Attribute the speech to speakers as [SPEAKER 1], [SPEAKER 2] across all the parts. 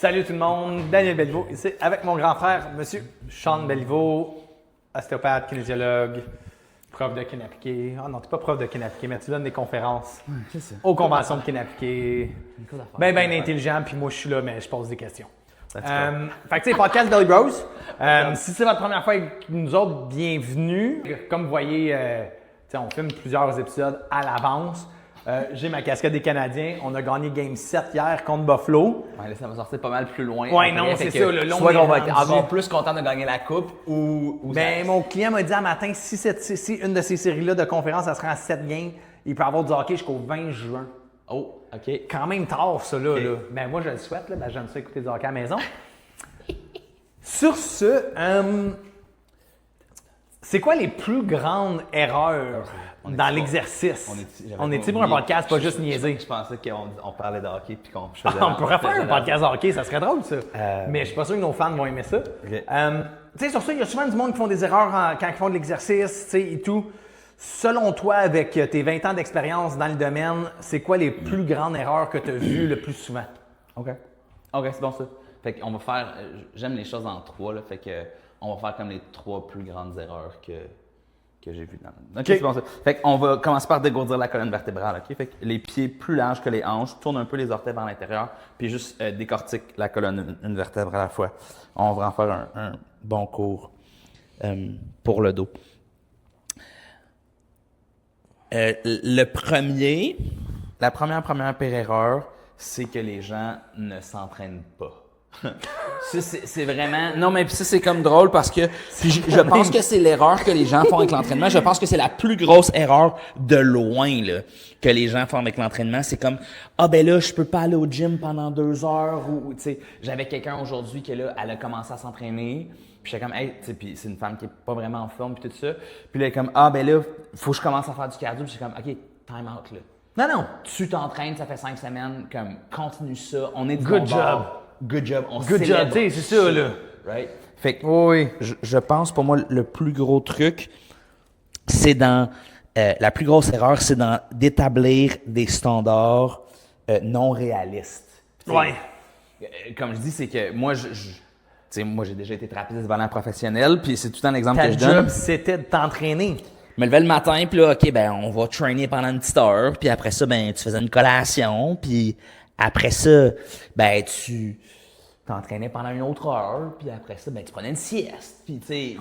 [SPEAKER 1] Salut tout le monde, Daniel Béliveau ici avec mon grand frère, Monsieur Sean Béliveau, ostéopathe, kinésiologue, prof de kiné appliqué. Ah non, tu n'es pas prof de kiné appliqué, mais tu donnes des conférences aux conventions de kiné appliqué. Bien intelligent, puis moi je suis là, mais je pose des questions. Fait que tu sais, podcast Belly Bros. Si c'est votre première fois avec nous autres, bienvenue. Comme vous voyez, on filme plusieurs épisodes à l'avance. J'ai ma casquette des Canadiens. On a gagné Game 7 hier contre Buffalo.
[SPEAKER 2] Ouais, là, ça va sortir pas mal plus loin.
[SPEAKER 1] Ouais, non, c'est ça. Le long
[SPEAKER 2] soit qu'on va
[SPEAKER 1] rendu.
[SPEAKER 2] être encore plus content de gagner la coupe ou
[SPEAKER 1] Ben, mon client m'a dit un matin, si une de ces séries-là de conférences, ça sera en 7 games, il peut avoir du hockey jusqu'au 20 juin.
[SPEAKER 2] Oh, OK.
[SPEAKER 1] Quand même tard, ça, là. Ben, moi, je le souhaite, là. Ben, j'aime ça écouter du hockey à la maison. Sur ce, c'est quoi les plus grandes erreurs dans l'exercice? On est-tu pour un podcast, pas juste niaiser?
[SPEAKER 2] Je pensais qu'on parlait de hockey puis qu'on
[SPEAKER 1] On pourrait faire un podcast hockey, ça serait drôle, ça. Mais je suis pas sûr que nos fans vont aimer ça.
[SPEAKER 2] Okay.
[SPEAKER 1] Tu sais, sur ça, il y a souvent du monde qui font des erreurs quand ils font de l'exercice, tu sais, et tout. Selon toi, avec tes 20 ans d'expérience dans le domaine, c'est quoi les plus grandes erreurs que tu as vues le plus souvent?
[SPEAKER 2] OK, c'est bon ça. Fait qu'on va faire, j'aime les choses en trois, là, fait que on va faire comme les 3 plus grandes erreurs que j'ai vues dans le... OK, c'est bon ça. Fait qu'on va commencer par dégourdir la colonne vertébrale, OK? Fait que les pieds plus larges que les hanches, tourne un peu les orteils vers l'intérieur, puis juste décortique la colonne une vertèbre à la fois. On va en faire un bon cours pour le dos. La première pire erreur, c'est que les gens ne s'entraînent pas. Ça, c'est vraiment... Non, mais ça, c'est comme drôle parce que je pense que c'est l'erreur que les gens font avec l'entraînement. Je pense que c'est la plus grosse erreur de loin là, que les gens font avec l'entraînement. C'est comme, ben là, je peux pas aller au gym pendant 2 heures. Ou tu sais, j'avais quelqu'un aujourd'hui qui, là, elle a commencé à s'entraîner. Puis j'étais comme, hey, tu sais, puis c'est une femme qui est pas vraiment en forme, puis tout ça. Puis là, elle est comme, ben là, faut que je commence à faire du cardio. Puis j'étais comme, OK, time out, là.
[SPEAKER 1] Non.
[SPEAKER 2] Tu t'entraînes, ça fait 5 semaines, comme, continue ça. On est du
[SPEAKER 1] Good
[SPEAKER 2] bon
[SPEAKER 1] job.
[SPEAKER 2] bord. Good job. On
[SPEAKER 1] Good job, tu sais, c'est ça, là.
[SPEAKER 2] Right? Fait que,
[SPEAKER 1] Oui.
[SPEAKER 2] je pense, pour moi, le plus gros truc, c'est la plus grosse erreur, c'est d'établir des standards non réalistes.
[SPEAKER 1] Ouais.
[SPEAKER 2] Comme je dis, c'est que moi, moi, j'ai déjà été trapéziste volant professionnel, puis c'est tout un exemple que je
[SPEAKER 1] Ta
[SPEAKER 2] donne.
[SPEAKER 1] job, c'était de t'entraîner.
[SPEAKER 2] Je me levais le matin, puis là, OK, ben on va trainer pendant une petite heure, puis après ça, ben tu faisais une collation, puis après ça, ben tu t'entraînais pendant une autre heure, puis après ça, ben tu prenais une sieste, puis tu sais,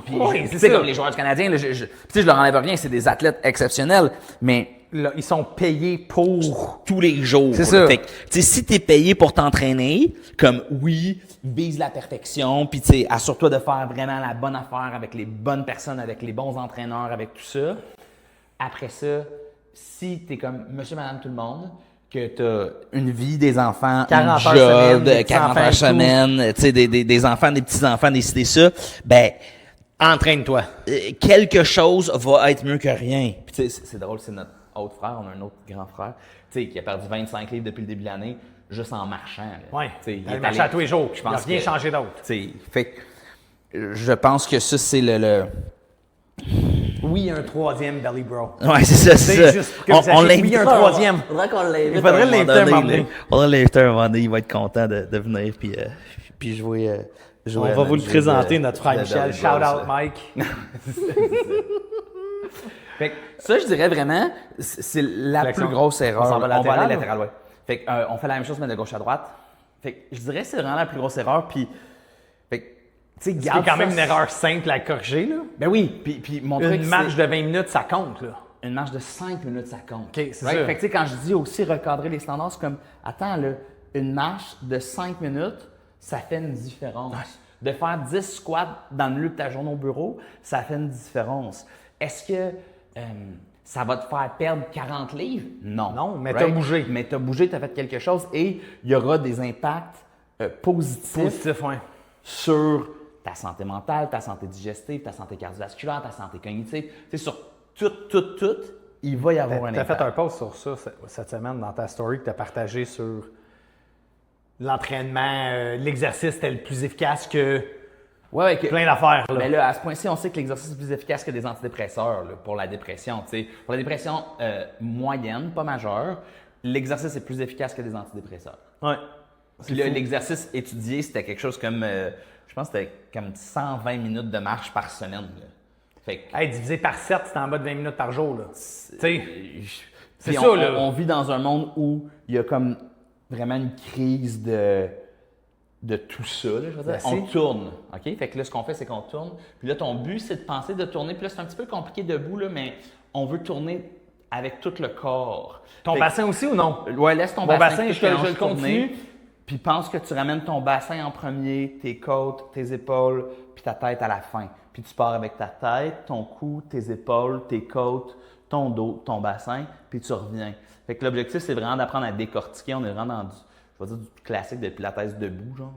[SPEAKER 1] c'est
[SPEAKER 2] comme les joueurs du Canadien, là, je leur enlève rien, c'est des athlètes exceptionnels, mais
[SPEAKER 1] Là, ils sont payés pour...
[SPEAKER 2] tous les jours.
[SPEAKER 1] C'est ça.
[SPEAKER 2] Fait que, tu sais, si t'es payé pour t'entraîner, comme oui, vise la perfection, puis tu sais, assure-toi de faire vraiment la bonne affaire avec les bonnes personnes, avec les bons entraîneurs, avec tout ça. Après ça, si t'es comme monsieur, madame, tout le monde, que t'as une vie, des enfants,
[SPEAKER 1] 40
[SPEAKER 2] un
[SPEAKER 1] heures
[SPEAKER 2] job,
[SPEAKER 1] semaine,
[SPEAKER 2] 40
[SPEAKER 1] des
[SPEAKER 2] heures
[SPEAKER 1] petits-enfants
[SPEAKER 2] semaine, tu sais, des enfants, des petits-enfants, des ça, ben,
[SPEAKER 1] Entraîne-toi.
[SPEAKER 2] quelque chose va être mieux que rien. Puis tu sais, c'est drôle, c'est notre autre frère, on a un autre grand frère, tu sais, qui a perdu 25 livres depuis le début de l'année, juste en marchant.
[SPEAKER 1] Oui,
[SPEAKER 2] il
[SPEAKER 1] il marche à tous les jours.
[SPEAKER 2] Je
[SPEAKER 1] Il n'a
[SPEAKER 2] pense
[SPEAKER 1] rien
[SPEAKER 2] que,
[SPEAKER 1] changé d'autre.
[SPEAKER 2] Fait que, je pense que ça, c'est le...
[SPEAKER 1] Oui, il y a un troisième Belly Bro.
[SPEAKER 2] Ouais, c'est ça, c'est ça.
[SPEAKER 1] Juste que vous sachiez, oui, il y a un troisième.
[SPEAKER 2] Faudrait qu'on l'invite.
[SPEAKER 1] Il faudrait l'inviter un moment donné.
[SPEAKER 2] Faudrait l'inviter un moment donné, il va être content de venir, puis jouer
[SPEAKER 1] On va vous le présenter, notre frère Michel. Shout out, Mike.
[SPEAKER 2] Fait que ça, je dirais vraiment, c'est la
[SPEAKER 1] Flexion.
[SPEAKER 2] plus grosse erreur.
[SPEAKER 1] On s'en va latéral,
[SPEAKER 2] aller
[SPEAKER 1] ou?
[SPEAKER 2] latéral, ouais. Fait que, on fait la même chose, mais de gauche à droite. Fait que je dirais que c'est vraiment la plus grosse erreur. Puis, fait que, tu sais,
[SPEAKER 1] C'est quand même une erreur simple à corriger, là.
[SPEAKER 2] Ben oui. Puis mon truc,
[SPEAKER 1] Une marche de 20 minutes, ça compte, là.
[SPEAKER 2] une marche de 5 minutes, ça compte.
[SPEAKER 1] OK, c'est
[SPEAKER 2] right?
[SPEAKER 1] ça.
[SPEAKER 2] Fait que, tu sais, quand je dis aussi recadrer les standards, c'est comme, attends, là, une marche de 5 minutes, ça fait une différence. De faire 10 squats dans le milieu de ta journée au bureau, ça fait une différence. Est-ce que ça va te faire perdre 40 livres? Non.
[SPEAKER 1] Non, mais t'as bougé.
[SPEAKER 2] Mais t'as bougé, t'as fait quelque chose et il y aura des impacts positifs
[SPEAKER 1] Positif, oui.
[SPEAKER 2] sur ta santé mentale, ta santé digestive, ta santé cardiovasculaire, ta santé cognitive. Tu sais, sur tout, il va y avoir un
[SPEAKER 1] Tu as
[SPEAKER 2] impact.
[SPEAKER 1] fait un post sur ça cette semaine dans ta story que tu as partagé sur l'entraînement, l'exercice était le plus efficace que plein d'affaires.
[SPEAKER 2] Mais là, à ce point-ci, on sait que l'exercice est plus efficace que des antidépresseurs là, pour la dépression. Tu sais. Pour la dépression moyenne, pas majeure, l'exercice est plus efficace que des antidépresseurs.
[SPEAKER 1] Oui.
[SPEAKER 2] Puis là, l'exercice étudié, c'était quelque chose comme, je pense que c'était comme 120 minutes de marche par semaine. Là. Fait que,
[SPEAKER 1] divisé par 7, c'est en bas de 20 minutes par jour. Là. C'est
[SPEAKER 2] ça, là. On vit dans un monde où il y a comme vraiment une crise de tout ça. Là, je veux dire. On tourne. OK? Fait que là, ce qu'on fait, c'est qu'on tourne. Puis là, ton but, c'est de penser de tourner. Puis là, c'est un petit peu compliqué debout, là, mais on veut tourner avec tout le corps.
[SPEAKER 1] Ton bassin aussi ou non?
[SPEAKER 2] Ouais, laisse ton bassin.
[SPEAKER 1] Je le continue.
[SPEAKER 2] Puis pense que tu ramènes ton bassin en premier, tes côtes, tes épaules, puis ta tête à la fin. Puis tu pars avec ta tête, ton cou, tes épaules, tes côtes, ton dos, ton bassin, puis tu reviens. Fait que l'objectif, c'est vraiment d'apprendre à décortiquer. On est vraiment dans du classique de pilates debout, genre.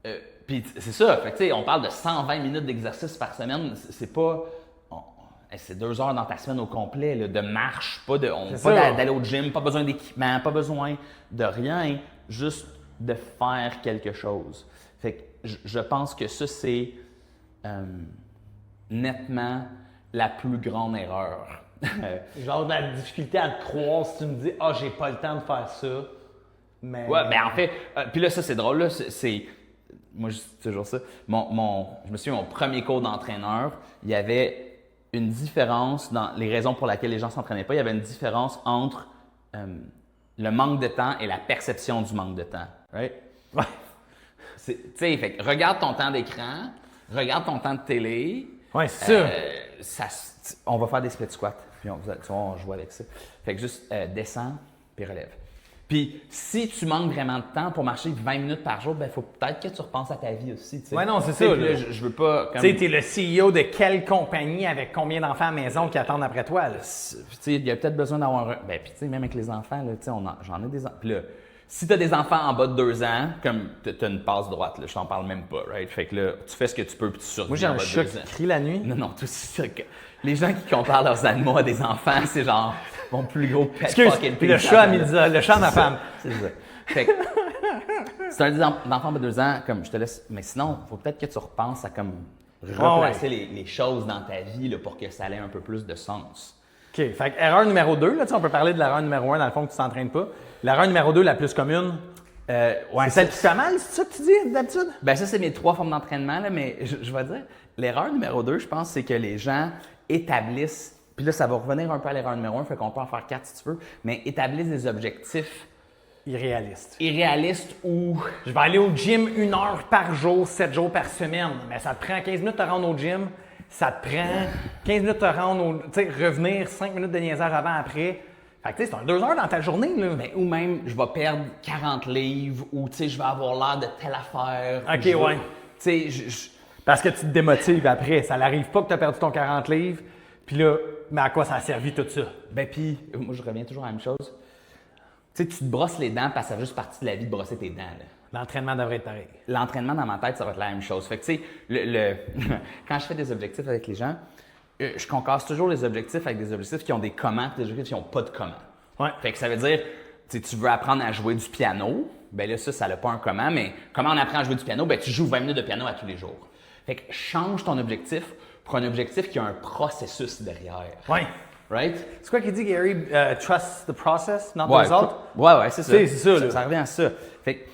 [SPEAKER 2] Là. Puis c'est ça. Fait que, tu sais, on parle de 120 minutes d'exercice par semaine. C'est pas... c'est 2 heures dans ta semaine au complet, là, de marche, pas d'aller au gym, pas besoin d'équipement, pas besoin de rien, juste de faire quelque chose. Fait que je pense que ça, c'est nettement la plus grande erreur.
[SPEAKER 1] Genre de la difficulté à te croire si tu me dis « Ah, j'ai pas le temps de faire ça. » Mais...
[SPEAKER 2] Ouais, ben en fait, puis là, ça, c'est drôle, là, moi, je dis toujours ça. Je me souviens, mon premier cours d'entraîneur, il y avait une différence dans les raisons pour lesquelles les gens ne s'entraînaient pas. Il y avait une différence entre le manque de temps et la perception du manque de temps. Right?
[SPEAKER 1] Ouais.
[SPEAKER 2] Tu sais, fait que regarde ton temps d'écran, regarde ton temps de télé.
[SPEAKER 1] Ouais, c'est
[SPEAKER 2] ça. On va faire des split squats, puis on va jouer avec ça. Fait que juste descends, puis relève. Puis, si tu manques vraiment de temps pour marcher 20 minutes par jour, il faut peut-être que tu repenses à ta vie aussi.
[SPEAKER 1] Oui, non, c'est ça.
[SPEAKER 2] Là, je veux pas...
[SPEAKER 1] Tu sais, tu es le CEO de quelle compagnie avec combien d'enfants à la maison qui attendent après toi?
[SPEAKER 2] Il y a peut-être besoin d'avoir un... Ben, puis tu sais, même avec les enfants, là, j'en ai des enfants. Puis là, si tu as des enfants en bas de 2 ans, comme tu as une passe droite, là, je t'en parle même pas, right? Fait que là, tu fais ce que tu peux, puis tu survis.
[SPEAKER 1] Moi, j'ai un chat qui crie la nuit.
[SPEAKER 2] Non, tout ça. Les gens qui comparent leurs animaux à des enfants, c'est genre mon plus gros pet fucking
[SPEAKER 1] puis le chat de ma femme.
[SPEAKER 2] C'est ça. Fait que, c'est un enfant de 2 ans, comme je te laisse. Mais sinon, il faut peut-être que tu repenses à comme replacer les choses dans ta vie là, pour que ça ait un peu plus de sens.
[SPEAKER 1] OK. Fait que erreur numéro 2, là, on peut parler de l'erreur numéro 1 dans le fond que tu t'entraînes pas. L'erreur numéro 2, la plus commune. C'est celle qui fait mal, c'est ça que tu dis d'habitude?
[SPEAKER 2] Ben ça, c'est mes 3 formes d'entraînement, là, mais je vais dire, l'erreur numéro 2, je pense, c'est que les gens établissent, puis là, ça va revenir un peu à l'erreur numéro 1, fait qu'on peut en faire 4 si tu veux, mais établissent des objectifs irréalistes ou...
[SPEAKER 1] Je vais aller au gym 1 heure par jour, 7 jours par semaine, mais ça te prend 15 minutes de te rendre au gym, ça te prend 15 minutes de te rendre tu sais, revenir 5 minutes de niaisage avant, après. Fait que tu sais, c'est un 2 heures dans ta journée, là.
[SPEAKER 2] Mais, ou même, je vais perdre 40 livres, ou tu sais, je vais avoir l'air de telle affaire.
[SPEAKER 1] OK, ouais.
[SPEAKER 2] Tu sais,
[SPEAKER 1] parce que tu te démotives après. Ça n'arrive pas que tu as perdu ton 40 livres, puis là, mais à quoi ça a servi tout ça?
[SPEAKER 2] Ben puis, moi, je reviens toujours à la même chose. Tu sais, tu te brosses les dents parce que ça fait juste partie de la vie de brosser tes dents, là.
[SPEAKER 1] L'entraînement devrait être pareil.
[SPEAKER 2] L'entraînement dans ma tête, ça va être la même chose. Fait que, tu sais, quand je fais des objectifs avec les gens, je concasse toujours les objectifs avec des objectifs qui ont des comment et des objectifs qui n'ont pas de comment.
[SPEAKER 1] Ouais.
[SPEAKER 2] Fait que ça veut dire, tu veux apprendre à jouer du piano, ben là, ça n'a pas un comment, mais comment on apprend à jouer du piano? Ben tu joues 20 minutes de piano à tous les jours. Fait que change ton objectif pour un objectif qui a un processus derrière.
[SPEAKER 1] Oui.
[SPEAKER 2] Right?
[SPEAKER 1] C'est quoi qu'il dit, Gary? Trust the process, not the result?
[SPEAKER 2] Ouais, c'est ça.
[SPEAKER 1] C'est ça.
[SPEAKER 2] Ça revient à ça. Fait que,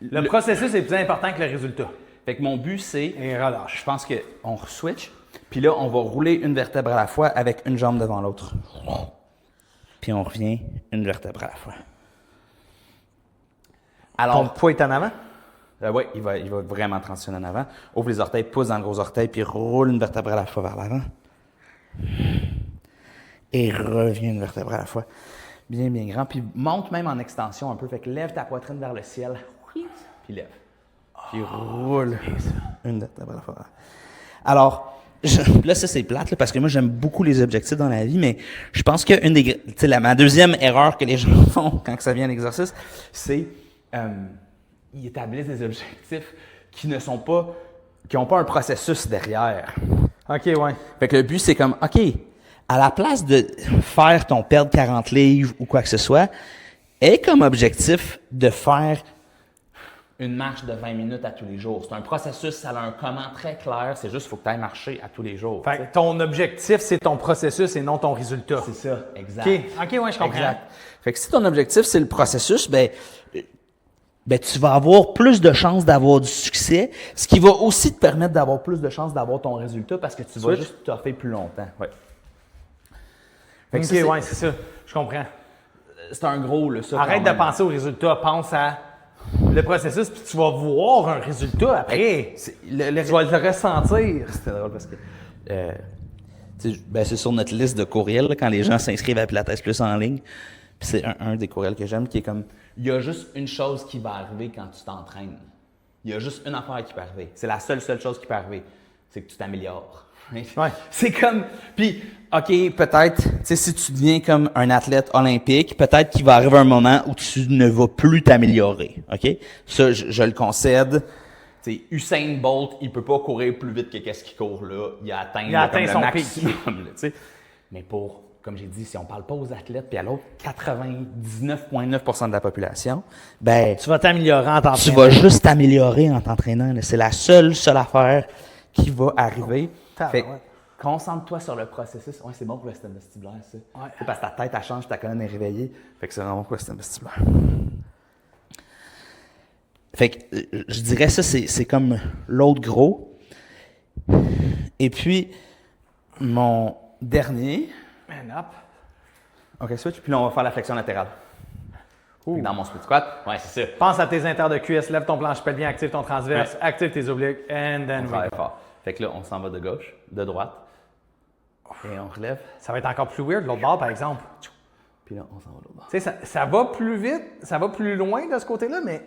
[SPEAKER 1] le processus est plus important que le résultat.
[SPEAKER 2] Fait que mon but, c'est...
[SPEAKER 1] Et relâche.
[SPEAKER 2] Je pense qu'on switch. Puis là, on va rouler une vertèbre à la fois avec une jambe devant l'autre. Puis on revient une vertèbre à la fois.
[SPEAKER 1] Alors, ton poids est en avant?
[SPEAKER 2] Oui, il va vraiment transitionner en avant. Ouvre les orteils, pousse dans le gros orteil, puis roule une vertèbre à la fois vers l'avant. Et reviens une vertèbre à la fois. Bien, bien grand. Puis monte même en extension un peu. Fait que lève ta poitrine vers le ciel. Puis lève. Puis roule une vertèbre à la fois. Alors, là, ça, c'est plate, là, parce que moi, j'aime beaucoup les objectifs dans la vie, mais je pense que ma deuxième erreur que les gens font quand ça vient à l'exercice, c'est ils établissent des objectifs qui n'ont pas un processus derrière.
[SPEAKER 1] OK, ouais.
[SPEAKER 2] Fait que le but, c'est comme, OK, à la place de faire ton perdre 40 livres ou quoi que ce soit, aie comme objectif de faire une marche de 20 minutes à tous les jours. C'est un processus, ça a un comment très clair. C'est juste qu'il faut que tu ailles marcher à tous les jours.
[SPEAKER 1] Fait que ton objectif, c'est ton processus et non ton résultat.
[SPEAKER 2] C'est ça, exact.
[SPEAKER 1] OK, ouais, je comprends.
[SPEAKER 2] Exact. Fait que si ton objectif, c'est le processus, ben tu vas avoir plus de chances d'avoir du succès, ce qui va aussi te permettre d'avoir plus de chances d'avoir ton résultat parce que tu vas juste toffer plus longtemps. Ouais.
[SPEAKER 1] OK, c'est ça. Je comprends.
[SPEAKER 2] C'est un gros, là, ça.
[SPEAKER 1] Arrête de penser au résultat. Pense à le processus, puis tu vas voir un résultat après. Tu vas le ressentir.
[SPEAKER 2] C'était drôle parce que c'est sur notre liste de courriels là, quand les gens s'inscrivent à Pilates Plus en ligne. Puis c'est un des courriels que j'aime qui est comme il y a juste une chose qui va arriver quand tu t'entraînes. Il y a juste une affaire qui peut arriver. C'est la seule chose qui peut arriver. C'est que tu t'améliores.
[SPEAKER 1] Ouais.
[SPEAKER 2] C'est comme. Puis, OK, peut-être, tu sais, si tu deviens comme un athlète olympique, peut-être qu'il va arriver un moment où tu ne vas plus t'améliorer. OK? Ça, je le concède. Tu sais, Usain Bolt, il peut pas courir plus vite que qu'est-ce qu'il court là. Il a atteint
[SPEAKER 1] son
[SPEAKER 2] le maximum. Là, tu sais. Mais comme j'ai dit, si on parle pas aux athlètes, puis à l'autre 99,9% de la population, ben
[SPEAKER 1] tu vas t'améliorer en t'entraînant.
[SPEAKER 2] Tu vas juste t'améliorer en t'entraînant. Là. C'est la seule affaire qui va arriver. Fait concentre-toi sur le processus. Ouais, c'est bon pour le système vestibulaire, ça. Ouais. C'est parce que ta tête, elle change, ta colonne est réveillée. Fait que c'est vraiment pour le système vestibulaire. Fait que je dirais ça, c'est comme l'autre gros. Et puis, mon dernier.
[SPEAKER 1] Man up.
[SPEAKER 2] OK, switch. Puis là, on va faire la flexion latérale. Dans mon split squat. Ouais, c'est ça.
[SPEAKER 1] Pense à tes inters de cuisse, lève ton planche pelvien, active ton transverse, active tes obliques, and then
[SPEAKER 2] on travaille fort. Fait que là, on s'en va de gauche, de droite. Et on relève.
[SPEAKER 1] Ça va être encore plus weird de l'autre bord, par exemple.
[SPEAKER 2] Puis là, on s'en va de l'autre bord.
[SPEAKER 1] Tu sais, ça va plus vite, ça va plus loin de ce côté-là, mais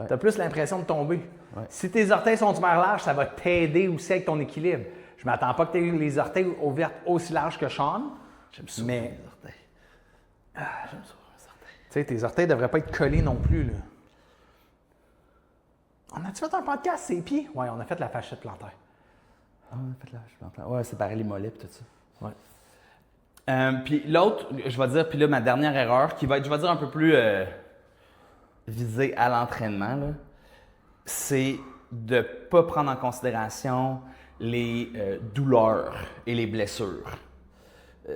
[SPEAKER 1] tu as plus l'impression de tomber. Ouais. Si tes orteils sont du mer large, ça va t'aider aussi avec ton équilibre. Je m'attends pas que tu aies les orteils ouverts aussi larges que Sean.
[SPEAKER 2] J'aime ça, mes orteils.
[SPEAKER 1] J'aime ça, mes orteils. Tu sais, tes orteils ne devraient pas être collés non plus, là. On a-tu fait un podcast, ses pieds? Oui, on a fait la fasciite plantaire.
[SPEAKER 2] Ah, on a fait la fasciite plantaire. Ouais, séparer les mollets et tout ça. Ouais. Puis l'autre, je vais dire, puis là, ma dernière erreur, qui va être, je vais dire, un peu plus visée à l'entraînement, là, c'est de ne pas prendre en considération les douleurs et les blessures.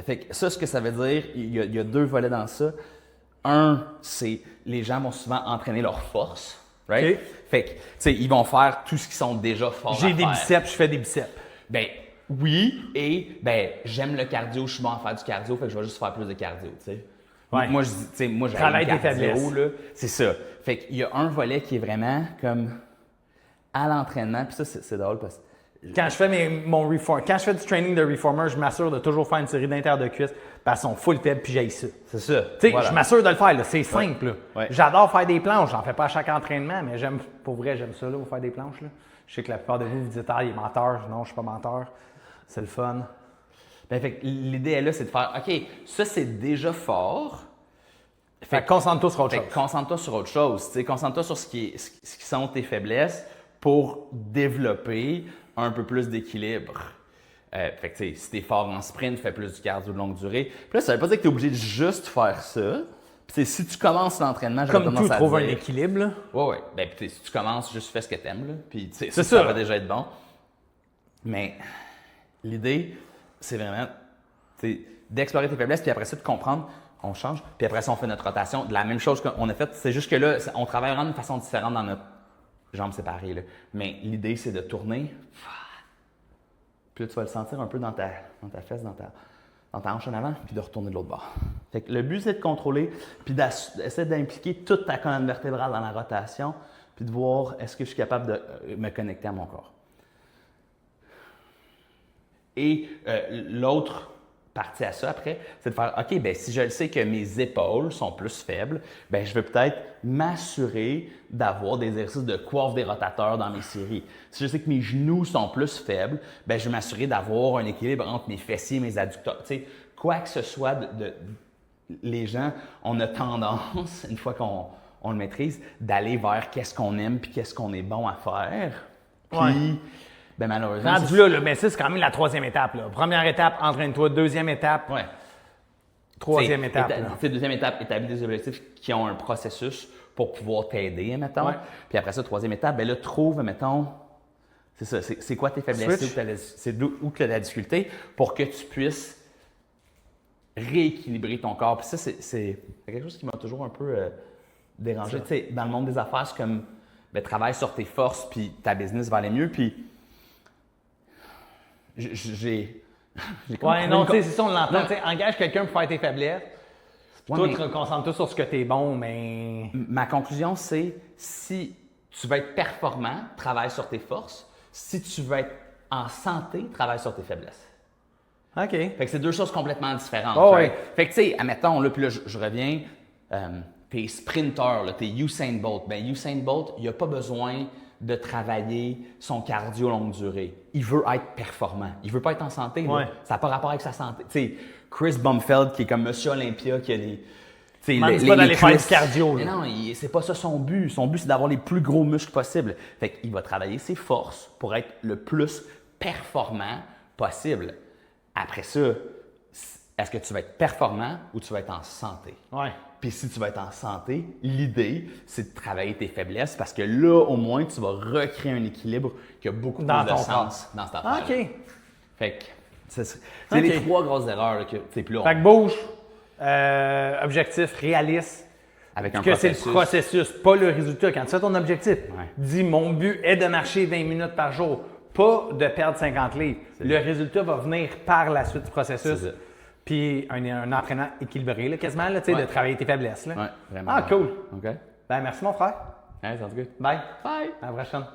[SPEAKER 2] Fait que ça, ce que ça veut dire, il y a deux volets dans ça. Un, c'est les gens vont souvent entraîner leur force. Right? Okay. Fait que, tu sais, ils vont faire tout ce qu'ils sont déjà forts à faire.
[SPEAKER 1] J'ai des biceps, je fais des biceps.
[SPEAKER 2] Ben oui, et ben j'aime le cardio, je suis bon à faire du cardio, fait que je vais juste faire plus de cardio, tu sais. Ouais. Moi, je dis, tu sais, moi, j'ai
[SPEAKER 1] travaille tes faiblesses.
[SPEAKER 2] Là, c'est ça. Fait qu'il y a un volet qui est vraiment comme à l'entraînement, puis ça, c'est drôle parce que
[SPEAKER 1] quand je fais quand je fais du training de reformer, je m'assure de toujours faire une série d'inter de cuisse parce qu'ils sont full faibles puis j'haïs ça.
[SPEAKER 2] C'est ça.
[SPEAKER 1] Tu sais, je m'assure de le faire, là. C'est simple. Là.
[SPEAKER 2] Ouais.
[SPEAKER 1] J'adore faire des planches, j'en fais pas à chaque entraînement, mais pour vrai, j'aime ça, là, vous faire des planches. Là. Je sais que la plupart de vous dites, ah, il est menteur. Non, je suis pas menteur. C'est le fun.
[SPEAKER 2] Ben, fait que l'idée est là, c'est de faire, OK, ça c'est déjà fort.
[SPEAKER 1] Fait que concentre-toi sur autre chose.
[SPEAKER 2] Concentre-toi sur autre chose. Concentre-toi sur ce qui sont tes faiblesses pour développer un peu plus d'équilibre. Fait que, tu sais, si t'es fort en sprint, fais plus du cardio de longue durée. Puis là, ça veut pas dire que t'es obligé de juste faire ça. Puis si tu commences l'entraînement,
[SPEAKER 1] j'aurais tendance à dire... Comme tout, trouve un équilibre, là.
[SPEAKER 2] Ouais. Ben, puis si tu commences, juste fais ce que t'aimes, là. Puis, tu sais, ça va déjà être bon. Mais l'idée, c'est vraiment, tu sais, d'explorer tes faiblesses, puis après ça, de comprendre, on change. Puis après ça, on fait notre rotation de la même chose qu'on a faite. C'est juste que là, on travaille vraiment d'une façon différente dans notre jambes séparées, là. Mais l'idée, c'est de tourner. Puis là, tu vas le sentir un peu dans ta fesse, dans ta hanche en avant, puis de retourner de l'autre bord. Fait que le but, c'est de contrôler, puis d'essayer d'impliquer toute ta colonne vertébrale dans la rotation, puis de voir est-ce que je suis capable de me connecter à mon corps. Et l'autre partie à ça après, c'est de faire, OK, bien, si je le sais que mes épaules sont plus faibles, bien, je vais peut-être m'assurer d'avoir des exercices de coiffe des rotateurs dans mes séries. Si je sais que mes genoux sont plus faibles, bien, je vais m'assurer d'avoir un équilibre entre mes fessiers et mes adducteurs. Tu sais, quoi que ce soit, les gens, on a tendance, une fois qu'on le maîtrise, d'aller vers qu'est-ce qu'on aime puis qu'est-ce qu'on est bon à faire. Puis, ben malheureusement.
[SPEAKER 1] Mais ça, c'est quand même la troisième étape. Là. Première étape, entraîne-toi. Deuxième étape.
[SPEAKER 2] Ouais.
[SPEAKER 1] Troisième étape.
[SPEAKER 2] Deuxième étape, établis des objectifs qui ont un processus pour pouvoir t'aider, mettons.
[SPEAKER 1] Ouais.
[SPEAKER 2] Puis après ça, troisième étape, ben là, trouve, mettons, c'est ça, c'est quoi tes faiblesses, c'est où que tu as de la difficulté pour que tu puisses rééquilibrer ton corps. Puis ça, c'est quelque chose qui m'a toujours un peu dérangé. Tu sais, dans le monde des affaires, c'est comme, ben, travaille sur tes forces, puis ta business va aller mieux. Puis j'ai comme
[SPEAKER 1] Ouais, non, tu sais, c'est ça, on l'entend. Tu sais, engage quelqu'un pour faire tes faiblesses. Puis
[SPEAKER 2] Ouais,
[SPEAKER 1] toi, tu te concentres tout sur ce que tu es bon, mais.
[SPEAKER 2] Ma conclusion, c'est si tu veux être performant, travaille sur tes forces. Si tu veux être en santé, travaille sur tes faiblesses.
[SPEAKER 1] OK.
[SPEAKER 2] Fait que c'est deux choses complètement différentes.
[SPEAKER 1] Oh,
[SPEAKER 2] right?
[SPEAKER 1] ouais.
[SPEAKER 2] Fait que, tu sais, admettons, là, puis là, je reviens, t'es sprinter, là, t'es Usain Bolt. Ben, Usain Bolt, il n'a pas besoin de travailler son cardio longue durée. Il veut être performant. Il veut pas être en santé. Là.
[SPEAKER 1] Ouais.
[SPEAKER 2] Ça n'a pas rapport avec sa santé. Tu sais, Chris Bumfeld, qui est comme Monsieur Olympia, qui a des...
[SPEAKER 1] Demande pas d'aller faire du cardio.
[SPEAKER 2] Mais non, c'est pas ça son but. Son but, c'est d'avoir les plus gros muscles possibles. Fait qu'il va travailler ses forces pour être le plus performant possible. Après ça, est-ce que tu vas être performant ou tu vas être en santé?
[SPEAKER 1] Ouais.
[SPEAKER 2] Puis si tu vas être en santé, l'idée, c'est de travailler tes faiblesses parce que là, au moins, tu vas recréer un équilibre qui a beaucoup
[SPEAKER 1] Dans
[SPEAKER 2] plus de
[SPEAKER 1] ton
[SPEAKER 2] sens dans cette affaire.
[SPEAKER 1] OK.
[SPEAKER 2] Fait que c'est les trois grosses erreurs là, que tu sais, plus
[SPEAKER 1] Fait que bouge, objectif réaliste.
[SPEAKER 2] avec un
[SPEAKER 1] Que c'est
[SPEAKER 2] processus.
[SPEAKER 1] le processus, pas le résultat. Quand tu fais ton objectif,
[SPEAKER 2] Ouais.
[SPEAKER 1] dis mon but est de marcher 20 minutes par jour, pas de perdre 50 livres. Le résultat va venir par la suite du processus.
[SPEAKER 2] C'est ça.
[SPEAKER 1] Puis un entraînement équilibré, là, quasiment, là, tu sais,
[SPEAKER 2] Ouais.
[SPEAKER 1] de travailler tes faiblesses. Là.
[SPEAKER 2] Ouais, vraiment.
[SPEAKER 1] Ah, cool.
[SPEAKER 2] OK.
[SPEAKER 1] Ben, merci mon frère.
[SPEAKER 2] Hey, sounds good.
[SPEAKER 1] Bye.
[SPEAKER 2] Bye.
[SPEAKER 1] À la prochaine.